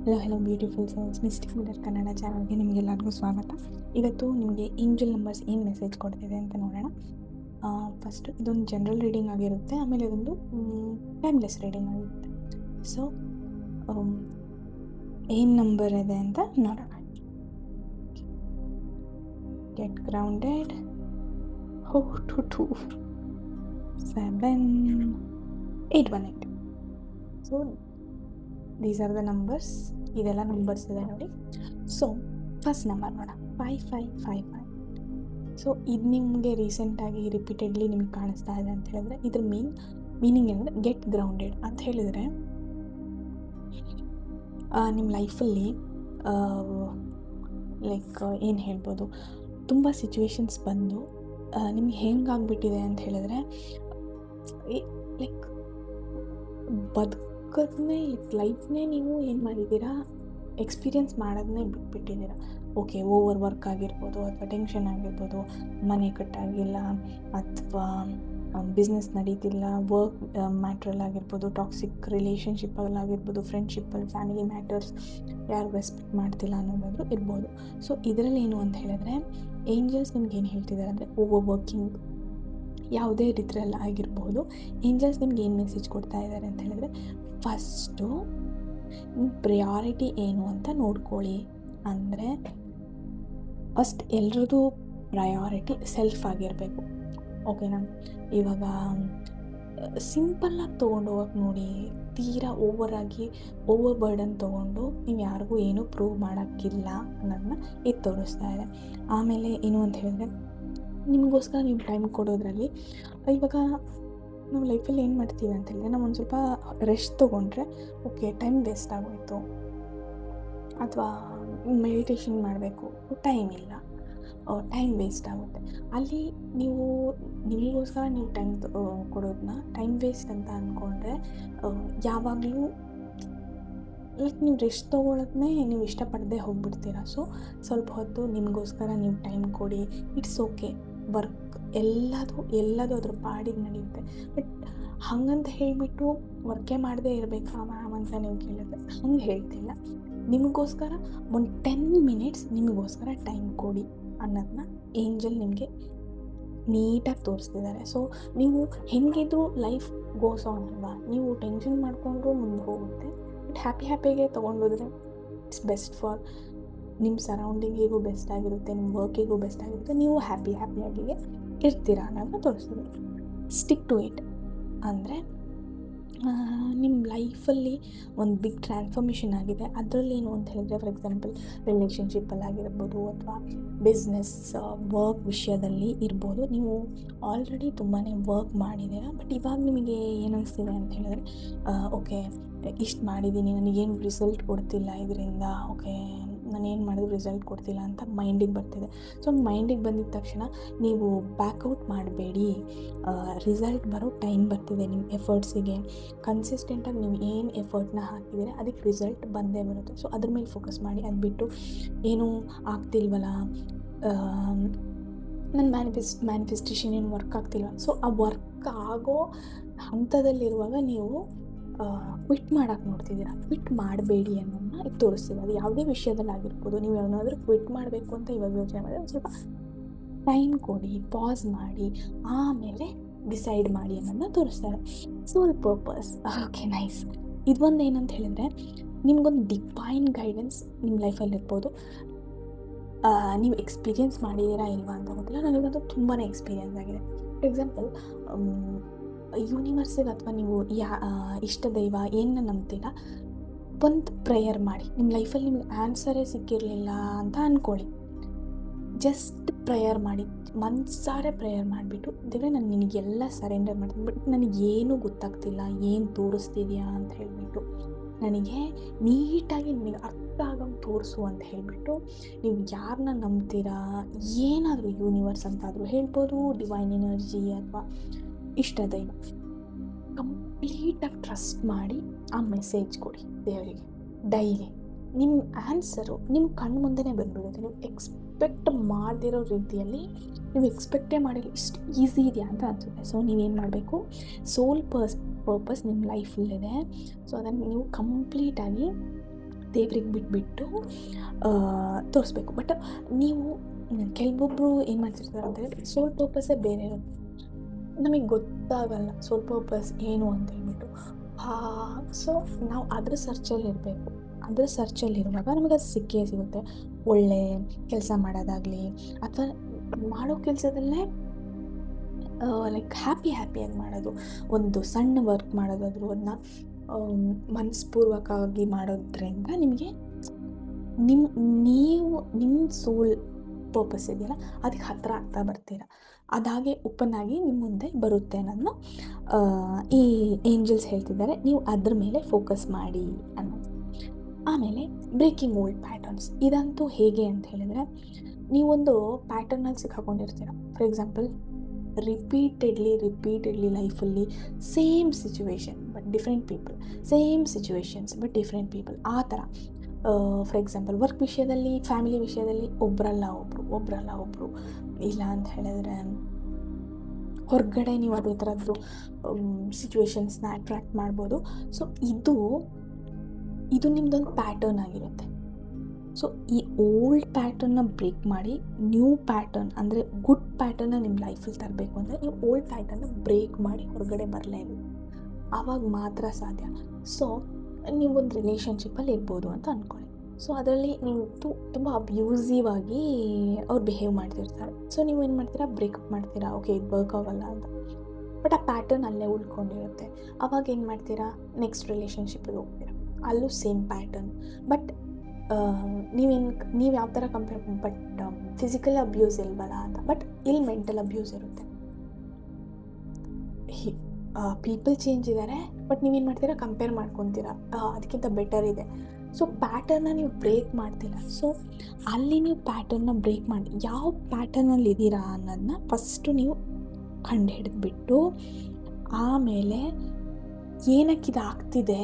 Hello beautiful souls mystic mirror Kannada ಚಾನಲ್ಗೆ ನಿಮಗೆಲ್ಲರಿಗೂ ಸ್ವಾಗತ. ಇವತ್ತು ನಿಮಗೆ ಏಂಜಲ್ ನಂಬರ್ಸ್ ಏನು ಮೆಸೇಜ್ ಕೊಡ್ತಿದೆ ಅಂತ ನೋಡೋಣ. ಫಸ್ಟ್ ಇದೊಂದು ಜನರಲ್ ರೀಡಿಂಗ್ ಆಗಿರುತ್ತೆ, ಆಮೇಲೆ ಇದೊಂದು ಟೈಮ್ಲೆಸ್ ರೀಡಿಂಗ್ ಆಗಿರುತ್ತೆ. ಸೊ ಏನು ನಂಬರ್ ಇದೆ ಅಂತ ನೋಡೋಣ. Get grounded, 2 7 818. So these are the numbers. ಇದೆಲ್ಲ ನಂಬರ್ಸ್ ಇದೆ ನೋಡಿ. ಸೊ ಫಸ್ಟ್ ನಂಬರ್ ನೋಡ 5555. ಸೊ ಇದು ನಿಮಗೆ ರೀಸೆಂಟಾಗಿ ರಿಪೀಟೆಡ್ಲಿ ನಿಮ್ಗೆ ಕಾಣಿಸ್ತಾ ಇದೆ ಅಂತ ಹೇಳಿದ್ರೆ ಇದ್ರ ಮೀನಿಂಗ್ ಏನಂದರೆ ಗೆಟ್ ಗ್ರೌಂಡೆಡ್ ಅಂತ ಹೇಳಿದರೆ ನಿಮ್ಮ ಲೈಫಲ್ಲಿ ಲೈಕ್ ಏನು ಹೇಳ್ಬೋದು, ತುಂಬ ಸಿಚುವೇಶನ್ಸ್ ಬಂದು ನಿಮ್ಗೆ ಹೆಂಗಾಗ್ಬಿಟ್ಟಿದೆ ಅಂತ ಹೇಳಿದ್ರೆ ಲೈಕ್ ಬದುಕೋದನ್ನೇ ಲೈಫ್ನೇ ನೀವು ಏನು ಮಾಡಿದ್ದೀರಾ, ಎಕ್ಸ್ಪೀರಿಯೆನ್ಸ್ ಮಾಡೋದನ್ನೇ ಬಿಟ್ಬಿಟ್ಟಿದ್ದೀರಾ. ಓಕೆ, ಓವರ್ ವರ್ಕ್ ಆಗಿರ್ಬೋದು, ಅಥವಾ ಟೆನ್ಷನ್ ಆಗಿರ್ಬೋದು, ಮನೆ ಕಟ್ಟಾಗಿಲ್ಲ, ಅಥವಾ ಬಿಸ್ನೆಸ್ ನಡೀತಿಲ್ಲ, ವರ್ಕ್ ಮ್ಯಾಟ್ರಲ್ಲಾಗಿರ್ಬೋದು, ಟಾಕ್ಸಿಕ್ ರಿಲೇಷನ್ಶಿಪ್ಪಲ್ಲಾಗಿರ್ಬೋದು, ಫ್ರೆಂಡ್ಶಿಪ್ಪಲ್ಲಿ, ಫ್ಯಾಮಿಲಿ ಮ್ಯಾಟರ್ಸ್, ಯಾರು ರೆಸ್ಪೆಕ್ಟ್ ಮಾಡ್ತಿಲ್ಲ ಅನ್ನೋದಾದರೂ ಇರ್ಬೋದು. ಸೊ ಇದರಲ್ಲಿ ಏನು ಅಂತ ಹೇಳಿದ್ರೆ ಏಂಜಲ್ಸ್ ನಿಮ್ಗೆ ಏನು ಹೇಳ್ತಿದ್ದಾರೆ ಅಂದರೆ ಓವರ್ ವರ್ಕಿಂಗ್ ಯಾವುದೇ ರೀತಿಯಲ್ಲಿ ಆಗಿರ್ಬೋದು. ಏಂಜಲ್ಸ್ ನಿಮ್ಗೆ ಏನು ಮೆಸೇಜ್ ಕೊಡ್ತಾ ಇದ್ದಾರೆ ಅಂತ ಹೇಳಿದ್ರೆ, ಫಸ್ಟು ನಿಮ್ಮ ಪ್ರಿಯಾರಿಟಿ ಏನು ಅಂತ ನೋಡ್ಕೊಳ್ಳಿ. ಅಂದರೆ ಫಸ್ಟ್ ಎಲ್ರದ್ದು ಪ್ರಯಾರಿಟಿ ಸೆಲ್ಫ್ ಆಗಿರಬೇಕು. ಓಕೆನಾ? ಇವಾಗ ಸಿಂಪಲ್ಲಾಗಿ ತೊಗೊಂಡೋಗಕ್ಕೆ ನೋಡಿ, ತೀರಾ ಓವರ್ ಬರ್ಡನ್ ತೊಗೊಂಡು ನೀವು ಯಾರಿಗೂ ಏನೂ ಪ್ರೂವ್ ಮಾಡೋಕ್ಕಿಲ್ಲ ಅನ್ನೋದನ್ನ ಇದು ತೋರಿಸ್ತಾ ಇದೆ. ಆಮೇಲೆ ಏನು ಅಂತ ಹೇಳಿದ್ರೆ, ನಿಮಗೋಸ್ಕರ ನೀವು ಟೈಮ್ ಕೊಡೋದ್ರಲ್ಲಿ ಇವಾಗ ನಾವು ಲೈಫಲ್ಲಿ ಏನು ಮಾಡ್ತೀವಿ ಅಂತ ಹೇಳಿದ್ರೆ, ನಾವು ಒಂದು ಸ್ವಲ್ಪ ರೆಸ್ಟ್ ತೊಗೊಂಡ್ರೆ ಓಕೆ ಟೈಮ್ ವೇಸ್ಟ್ ಆಗೋಯಿತು, ಅಥವಾ ಮೆಡಿಟೇಷನ್ ಮಾಡಬೇಕು, ಟೈಮ್ ಇಲ್ಲ, ಟೈಮ್ ವೇಸ್ಟ್ ಆಗುತ್ತೆ. ಅಲ್ಲಿ ನೀವು ನಿಮಗೋಸ್ಕರ ನೀವು ಟೈಮ್ ಕೊಡೋದನ್ನ ಟೈಮ್ ವೇಸ್ಟ್ ಅಂತ ಅಂದ್ಕೊಂಡ್ರೆ ಯಾವಾಗಲೂ ಲೈಕ್ ನೀವು ರೆಸ್ಟ್ ತೊಗೊಳೋದನ್ನೇ ನೀವು ಇಷ್ಟಪಡದೆ ಹೋಗ್ಬಿಡ್ತೀರ. ಸೊ ಸ್ವಲ್ಪ ಹೊತ್ತು ನಿಮಗೋಸ್ಕರ ನೀವು ಟೈಮ್ ಕೊಡಿ. ಇಟ್ಸ್ ಓಕೆ, ವರ್ಕ್ ಎಲ್ಲದೂ ಅದ್ರ ಪಾಡಿಗೆ ನಡೆಯುತ್ತೆ. ಬಟ್ ಹಾಗಂತ ಹೇಳಿಬಿಟ್ಟು ವರ್ಕೇ ಮಾಡದೇ ಇರಬೇಕಾ ಮ್ಯಾಮ್ ಅಂತ ನೀವು ಕೇಳಿದ್ರೆ ಹಂಗೆ ಹೇಳ್ತಿಲ್ಲ. ನಿಮಗೋಸ್ಕರ ಒಂದು 10 ಮಿನಿಟ್ಸ್ ನಿಮಗೋಸ್ಕರ ಟೈಮ್ ಕೊಡಿ ಅನ್ನೋದನ್ನ ಏಂಜಲ್ ನಿಮಗೆ ನೀಟಾಗಿ ತೋರಿಸ್ತಿದ್ದಾರೆ. ಸೊ ನೀವು ಹೆಂಗಿದ್ರು ಲೈಫ್ ಗೋಸ್ ಆನ್ ಅಲ್ವಾ, ನೀವು ಟೆನ್ಷನ್ ಮಾಡಿಕೊಂಡ್ರೂ ಮುಂದೆ ಹೋಗುತ್ತೆ. ಬಟ್ ಹ್ಯಾಪಿಗೆ ತೊಗೊಂಡೋದ್ರೆ ಇಟ್ಸ್ ಬೆಸ್ಟ್ ಫಾರ್ ನಿಮ್ಮ ಸರೌಂಡಿಂಗಿಗೂ ಬೆಸ್ಟ್ ಆಗಿರುತ್ತೆ, ನಿಮ್ಮ ವರ್ಕಿಗೂ ಬೆಸ್ಟ್ ಆಗಿರುತ್ತೆ, ನೀವು ಹ್ಯಾಪಿಯಾಗಿಯೇ ಇರ್ತೀರಾ ಅನ್ನೋದನ್ನ ತೋರಿಸ್ತಿದ್ದಾರೆ. ಸ್ಟಿಕ್ ಟು ಇಟ್ ಅಂದರೆ ನಿಮ್ಮ ಲೈಫಲ್ಲಿ ಒಂದು ಬಿಗ್ ಟ್ರಾನ್ಸ್ಫಾರ್ಮೇಷನ್ ಆಗಿದೆ. ಅದರಲ್ಲೇನು ಅಂತ ಹೇಳಿದ್ರೆ, ಫಾರ್ ಎಕ್ಸಾಂಪಲ್ ರಿಲೇಷನ್ಶಿಪ್ಪಲ್ಲಾಗಿರ್ಬೋದು, ಅಥವಾ ಬಿಸ್ನೆಸ್ ವರ್ಕ್ ವಿಷಯದಲ್ಲಿ ಇರ್ಬೋದು, ನೀವು ಆಲ್ರೆಡಿ ತುಂಬಾ ವರ್ಕ್ ಮಾಡಿದ್ದೀರಾ. ಬಟ್ ಇವಾಗ ನಿಮಗೆ ಏನು ಅನಿಸ್ತಿದೆ ಅಂತ ಹೇಳಿದ್ರೆ, ಓಕೆ ಇಷ್ಟು ಮಾಡಿದ್ದೀನಿ, ನನಗೇನು ರಿಸಲ್ಟ್ ಕೊಡ್ತಿಲ್ಲ ಇದರಿಂದ, ಓಕೆ ನಾನೇನು ಮಾಡಿದ್ರು ರಿಸಲ್ಟ್ ಕೊಡ್ತಿಲ್ಲ ಅಂತ ಮೈಂಡಿಗೆ ಬರ್ತಿದೆ. ಸೊ ಮೈಂಡಿಗೆ ಬಂದಿದ್ದ ತಕ್ಷಣ ನೀವು ಬ್ಯಾಕ್ಔಟ್ ಮಾಡಬೇಡಿ. ರಿಸಲ್ಟ್ ಬರೋ ಟೈಮ್ ಬರ್ತಿದೆ. ನಿಮ್ಮ ಎಫರ್ಟ್ಸಿಗೆ ಕನ್ಸಿಸ್ಟೆಂಟಾಗಿ ನೀವು ಏನು ಎಫರ್ಟ್ನ ಹಾಕಿದ್ದೀರ ಅದಕ್ಕೆ ರಿಸಲ್ಟ್ ಬಂದೇ ಬರುತ್ತೆ. ಸೊ ಅದ್ರ ಮೇಲೆ ಫೋಕಸ್ ಮಾಡಿ. ಅದು ಬಿಟ್ಟು ಏನೂ ಆಗ್ತಿಲ್ವಲ್ಲ, ನನ್ನ ಮ್ಯಾನಿಫೆಸ್ಟೇಷನ್ ಏನು ವರ್ಕ್ ಆಗ್ತಿಲ್ಲ, ಸೊ ಆ ವರ್ಕ್ ಆಗೋ ಹಂತದಲ್ಲಿರುವಾಗ ನೀವು ಕ್ವಿಟ್ ಮಾಡೋಕ್ಕೆ ನೋಡ್ತಿದ್ದೀರಾ. ಕ್ವಿಟ್ ಮಾಡಬೇಡಿ ಅನ್ನೋದನ್ನ ಇದು ತೋರಿಸ್ತೀವಿ. ಅದು ಯಾವುದೇ ವಿಷಯದಲ್ಲಿ ಆಗಿರ್ಬೋದು. ನೀವು ಏನಾದರೂ ಕ್ವಿಟ್ ಮಾಡಬೇಕು ಅಂತ ಇವಾಗ ಯೋಚನೆ ಮಾಡಿದ್ರೆ ಒಂದು ಸ್ವಲ್ಪ ಟೈಮ್ ಕೊಡಿ, ಪಾಸ್ ಮಾಡಿ, ಆಮೇಲೆ ಡಿಸೈಡ್ ಮಾಡಿ ಅನ್ನೋದನ್ನ ತೋರಿಸ್ತಾರೆ. Soul purpose. Okay, nice. ಇದೊಂದು ಏನಂತ ಹೇಳಿದ್ರೆ, ನಿಮ್ಗೊಂದು ಡಿವೈನ್ ಗೈಡೆನ್ಸ್ ನಿಮ್ಮ ಲೈಫಲ್ಲಿ ಇರ್ಬೋದು. ನೀವು ಎಕ್ಸ್ಪೀರಿಯೆನ್ಸ್ ಮಾಡಿದ್ದೀರಾ ಇಲ್ವಾ ಅಂತ ಗೊತ್ತಿಲ್ಲ, ನನಗಂತೂ ತುಂಬಾ ಎಕ್ಸ್ಪೀರಿಯೆನ್ಸ್ ಆಗಿದೆ. ಫಾರ್ ಎಕ್ಸಾಂಪಲ್, ಯೂನಿವರ್ಸಿಗೆ ಅಥವಾ ನೀವು ಇಷ್ಟ ದೈವ ಏನನ್ನ ನಂಬ್ತೀರ, ಒಂದು ಪ್ರೇಯರ್ ಮಾಡಿ. ನಿಮ್ಮ ಲೈಫಲ್ಲಿ ನಿಮ್ಗೆ ಆನ್ಸರೇ ಸಿಕ್ಕಿರಲಿಲ್ಲ ಅಂತ ಅಂದ್ಕೊಳ್ಳಿ. ಜಸ್ಟ್ ಪ್ರೇಯರ್ ಮಾಡಿ, ಮನಸಾರೆ ಪ್ರೇಯರ್ ಮಾಡಿಬಿಟ್ಟು, ದೇವರೇ ನಾನು ನಿನಗೆಲ್ಲ ಸರೆಂಡರ್ ಮಾಡ್ತೀನಿ, ಬಟ್ ನನಗೇನೂ ಗೊತ್ತಾಗ್ತಿಲ್ಲ, ಏನು ತೋರಿಸ್ತಿದ್ಯಾ ಅಂತ ಹೇಳಿಬಿಟ್ಟು, ನನಗೆ ನೀಟಾಗಿ ನಿನಗೆ ಅರ್ಥ ಆಗಂಗೆ ತೋರಿಸು ಅಂತ ಹೇಳಿಬಿಟ್ಟು, ನೀವು ಯಾರನ್ನ ನಂಬ್ತೀರಾ, ಏನಾದರೂ ಯೂನಿವರ್ಸ್ ಅಂತಾದರೂ ಹೇಳ್ಬೋದು, ಡಿವೈನ್ ಎನರ್ಜಿ ಅಥವಾ ಇಷ್ಟ ದೈವ, ಕಂಪ್ಲೀಟಾಗಿ ಟ್ರಸ್ಟ್ ಮಾಡಿ ಆ ಮೆಸೇಜ್ ಕೊಡಿ ದೇವರಿಗೆ ಡೈಲಿ. ನಿಮ್ಮ ಆನ್ಸರು ನಿಮ್ಮ ಕಣ್ಣು ಮುಂದೆನೇ ಬಂದ್ಬಿಡುತ್ತೆ. ನೀವು ಎಕ್ಸ್ಪೆಕ್ಟ್ ಮಾಡದಿರೋ ರೀತಿಯಲ್ಲಿ, ನೀವು ಎಕ್ಸ್ಪೆಕ್ಟೇ ಮಾಡಿಲ್ಲ, ಇಷ್ಟು ಈಸಿ ಇದೆಯಾ ಅಂತ ಅನಿಸುತ್ತೆ. ಸೊ ನೀವೇನು ಮಾಡಬೇಕು, ಸೋಲ್ ಪರ್ಪಸ್ ನಿಮ್ಮ ಲೈಫಲ್ಲಿದೆ. ಸೊ ಅದನ್ನು ನೀವು ಕಂಪ್ಲೀಟಾಗಿ ದೇವ್ರಿಗೆ ಬಿಟ್ಬಿಟ್ಟು ತೋರಿಸ್ಬೇಕು. ಬಟ್ ನೀವು ಕೆಲವೊಬ್ಬರು ಏನು ಮಾಡ್ತಿರ್ತಾರೆ ಅಂದರೆ ಸೋಲ್ ಪರ್ಪಸ್ಸೇ ಬೇರೆ ಇರುತ್ತೆ. ನಮಗೆ ಗೊತ್ತಾಗಲ್ಲ ಸೋಲ್ ಪರ್ಪಸ್ ಏನು ಅಂತ ಹೇಳ್ಬಿಟ್ಟು. ಸೊ ನಾವು ಅದ್ರ ಸರ್ಚಲ್ಲಿರಬೇಕು. ಅದ್ರ ಸರ್ಚಲ್ಲಿರುವಾಗ ನಮಗೆ ಅದು ಸಿಕ್ಕೇ ಸಿಗುತ್ತೆ. ಒಳ್ಳೆ ಕೆಲಸ ಮಾಡೋದಾಗಲಿ ಅಥವಾ ಮಾಡೋ ಕೆಲಸದಲ್ಲೇ ಲೈಕ್ ಹ್ಯಾಪಿಯಾಗಿ ಮಾಡೋದು. ಒಂದು ಸಣ್ಣ ವರ್ಕ್ ಮಾಡೋದಾದರೂ ಅದನ್ನ ಮನಸ್ಪೂರ್ವಕವಾಗಿ ಮಾಡೋದ್ರಿಂದ ನಿಮಗೆ ನಿಮ್ಮ ಸೋಲ್ ಪರ್ಪಸ್ ಇದೆಯಲ್ಲ ಅದಕ್ಕೆ ಹತ್ತಿರ ಆಗ್ತಾ ಬರ್ತೀರ. ಅದಾಗೆ ಓಪನ್ ಆಗಿ ನಿಮ್ಮ ಮುಂದೆ ಬರುತ್ತೆ ಅನ್ನೋದನ್ನ ಈ ಏಂಜಲ್ಸ್ ಹೇಳ್ತಿದ್ದಾರೆ. ನೀವು ಅದ್ರ ಮೇಲೆ ಫೋಕಸ್ ಮಾಡಿ ಅನ್ನೋದು. ಆಮೇಲೆ ಬ್ರೇಕಿಂಗ್ ಓಲ್ಡ್ ಪ್ಯಾಟರ್ನ್ಸ್. ಇದಂತೂ ಹೇಗೆ ಅಂತ ಹೇಳಿದರೆ, ನೀವೊಂದು ಪ್ಯಾಟರ್ನಲ್ಲಿ ಸಿಕ್ಕಾಕೊಂಡಿರ್ತೀರ. ಫಾರ್ ಎಕ್ಸಾಂಪಲ್, ರಿಪೀಟೆಡ್ಲಿ ಲೈಫಲ್ಲಿ same situation but different people, same situations but different people, ಆ ಥರ. ಫಾರ್ ಎಕ್ಸಾಂಪಲ್, ವರ್ಕ್ ವಿಷಯದಲ್ಲಿ, ಫ್ಯಾಮಿಲಿ ವಿಷಯದಲ್ಲಿ ಒಬ್ಬರಲ್ಲ ಒಬ್ಬರು ಇಲ್ಲ ಅಂತ ಹೇಳಿದ್ರೆ ಹೊರಗಡೆ ನೀವು ಅದೇ ಥರದ್ದು ಸಿಚುವೇಶನ್ಸ್ನ ಅಟ್ರ್ಯಾಕ್ಟ್ ಮಾಡ್ಬೋದು. ಸೊ ಇದು ನಿಮ್ಮದೊಂದು ಪ್ಯಾಟರ್ನ್ ಆಗಿರುತ್ತೆ. ಸೊ ಈ ಓಲ್ಡ್ ಪ್ಯಾಟರ್ನ್ನ ಬ್ರೇಕ್ ಮಾಡಿ ನ್ಯೂ ಪ್ಯಾಟರ್ನ್ ಅಂದರೆ ಗುಡ್ ಪ್ಯಾಟರ್ನ ನಿಮ್ಮ ಲೈಫಲ್ಲಿ ತರಬೇಕು ಅಂದರೆ ನೀವು ಓಲ್ಡ್ ಪ್ಯಾಟರ್ನ ಬ್ರೇಕ್ ಮಾಡಿ ಹೊರಗಡೆ ಬರಲೇಬೇಕು. ಆವಾಗ ಮಾತ್ರ ಸಾಧ್ಯ. ಸೊ ನೀವೊಂದು ರಿಲೇಷನ್ಶಿಪ್ಪಲ್ಲಿ ಇರ್ಬೋದು ಅಂತ ಅಂದ್ಕೊಳ್ಳಿ. ಸೊ ಅದರಲ್ಲಿ ನೀವು ತುಂಬ ಅಬ್ಯೂಸಿವ್ ಆಗಿ ಅವ್ರು ಬಿಹೇವ್ ಮಾಡ್ತಿರ್ತಾರೆ. ಸೊ ನೀವು ಏನು ಮಾಡ್ತೀರಾ, ಬ್ರೇಕಪ್ ಮಾಡ್ತೀರಾ. ಓಕೆ, ಇದು ವರ್ಕ್ ಆಗೋಲ್ಲ ಅಂತ. ಬಟ್ ಆ ಪ್ಯಾಟರ್ನ್ ಅಲ್ಲೇ ಉಳ್ಕೊಂಡಿರುತ್ತೆ. ಆವಾಗ ಏನು ಮಾಡ್ತೀರಾ, ನೆಕ್ಸ್ಟ್ ರಿಲೇಷನ್ಶಿಪ್ಪಿಗೆ ಹೋಗ್ತೀರಾ. ಅಲ್ಲೂ ಸೇಮ್ ಪ್ಯಾಟರ್ನ್. ಬಟ್ ನೀವು ಯಾವ ಥರ ಕಂಪೇರ್, ಬಟ್ ಫಿಸಿಕಲ್ ಅಬ್ಯೂಸ್ ಇಲ್ವಲ್ಲ ಅಂತ. ಬಟ್ ಇಲ್ಲಿ ಮೆಂಟಲ್ ಅಬ್ಯೂಸ್ ಇರುತ್ತೆ. ಪೀಪಲ್ ಚೇಂಜ್ ಇದ್ದಾರೆ, ಬಟ್ ನೀವೇನು ಮಾಡ್ತೀರಾ, ಕಂಪೇರ್ ಮಾಡ್ಕೊತೀರಾ, ಅದಕ್ಕಿಂತ ಬೆಟರ್ ಇದೆ. ಸೊ ಪ್ಯಾಟರ್ನ ನೀವು ಬ್ರೇಕ್ ಮಾಡ್ತೀರಾ. ಸೊ ಅಲ್ಲಿ ನೀವು ಪ್ಯಾಟರ್ನ ಬ್ರೇಕ್ ಮಾಡಿ ಯಾವ ಪ್ಯಾಟರ್ನಲ್ಲಿ ಇದ್ದೀರಾ ಅನ್ನೋದನ್ನ ಫಸ್ಟು ನೀವು ಕಂಡುಹಿಡಿದ್ಬಿಟ್ಟು, ಆಮೇಲೆ ಏನಕ್ಕೆ ಇದು ಆಗ್ತಿದೆ,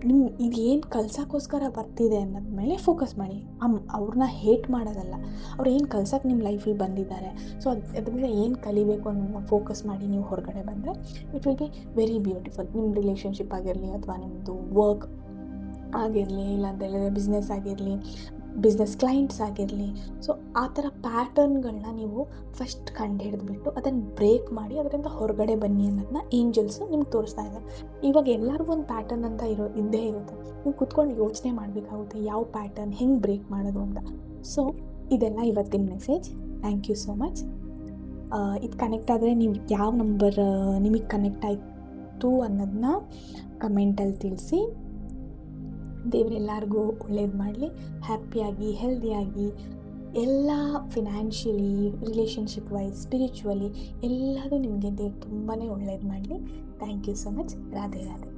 ನಿಮ್ಮ ಇದು ಏನು ಕಲ್ಸೋಕ್ಕೋಸ್ಕರ ಬರ್ತಿದೆ ಅನ್ನೋದ ಮೇಲೆ ಫೋಕಸ್ ಮಾಡಿ. ಅವ್ರನ್ನ ಹೇಟ್ ಮಾಡೋದಲ್ಲ, ಅವ್ರು ಏನು ಕಲ್ಸೋಕ್ಕೆ ನಿಮ್ಮ ಲೈಫಲ್ಲಿ ಬಂದಿದ್ದಾರೆ. ಸೊ ಅದರಿಂದ ಏನು ಕಲಿಬೇಕು ಅನ್ನೋದನ್ನ ಫೋಕಸ್ ಮಾಡಿ ನೀವು ಹೊರಗಡೆ ಬಂದರೆ it will be very beautiful. ನಿಮ್ಮ ರಿಲೇಷನ್ಶಿಪ್ ಆಗಿರಲಿ ಅಥವಾ ನಿಮ್ಮದು ವರ್ಕ್ ಆಗಿರಲಿ, ಇಲ್ಲಾಂತ ಹೇಳಿದ್ರೆ ಬಿಸ್ನೆಸ್ ಆಗಿರಲಿ, ಬಿಸ್ನೆಸ್ ಕ್ಲೈಂಟ್ಸ್ ಆಗಿರಲಿ. ಸೊ ಆ ಥರ ಪ್ಯಾಟರ್ನ್ಗಳನ್ನ ನೀವು ಫಸ್ಟ್ ಕಂಡುಹಿಡಿದ್ಬಿಟ್ಟು ಅದನ್ನು ಬ್ರೇಕ್ ಮಾಡಿ ಅದರಿಂದ ಹೊರಗಡೆ ಬನ್ನಿ ಅನ್ನೋದನ್ನ ಏಂಜಲ್ಸು ನಿಮ್ಗೆ ತೋರಿಸ್ತಾ ಇದ್ದಾರೆ. ಇವಾಗ ಎಲ್ಲರಿಗೂ ಒಂದು ಪ್ಯಾಟರ್ನ್ ಅಂತ ಇದ್ದೇ ಇರುತ್ತೆ. ನೀವು ಕೂತ್ಕೊಂಡು ಯೋಚನೆ ಮಾಡಬೇಕಾಗುತ್ತೆ ಯಾವ ಪ್ಯಾಟರ್ನ್ ಹೆಂಗೆ ಬ್ರೇಕ್ ಮಾಡೋದು ಅಂತ. ಸೊ ಇದೆಲ್ಲ ಇವತ್ತಿನ message. Thank you so much. ಇದು ಕನೆಕ್ಟ್ ಆದರೆ ನೀವು ಯಾವ ನಂಬರ್ ನಿಮಗೆ ಕನೆಕ್ಟ್ ಆಯಿತು ಅನ್ನೋದನ್ನ ಕಮೆಂಟಲ್ಲಿ ತಿಳಿಸಿ. ದೇವರೆಲ್ಲರಿಗೂ ಒಳ್ಳೇದು ಮಾಡಲಿ, ಹ್ಯಾಪಿಯಾಗಿ, ಹೆಲ್ದಿಯಾಗಿ, ಎಲ್ಲ ಫಿನಾನ್ಷಿಯಲಿ, ರಿಲೇಷನ್ಶಿಪ್ ವೈಸ್, ಸ್ಪಿರಿಚುವಲಿ ಎಲ್ಲದೂ ನಿಮಗೆ ದೇವ್ರು ತುಂಬಾ ಒಳ್ಳೇದು ಮಾಡಲಿ. Thank you so much. Radhe Radhe.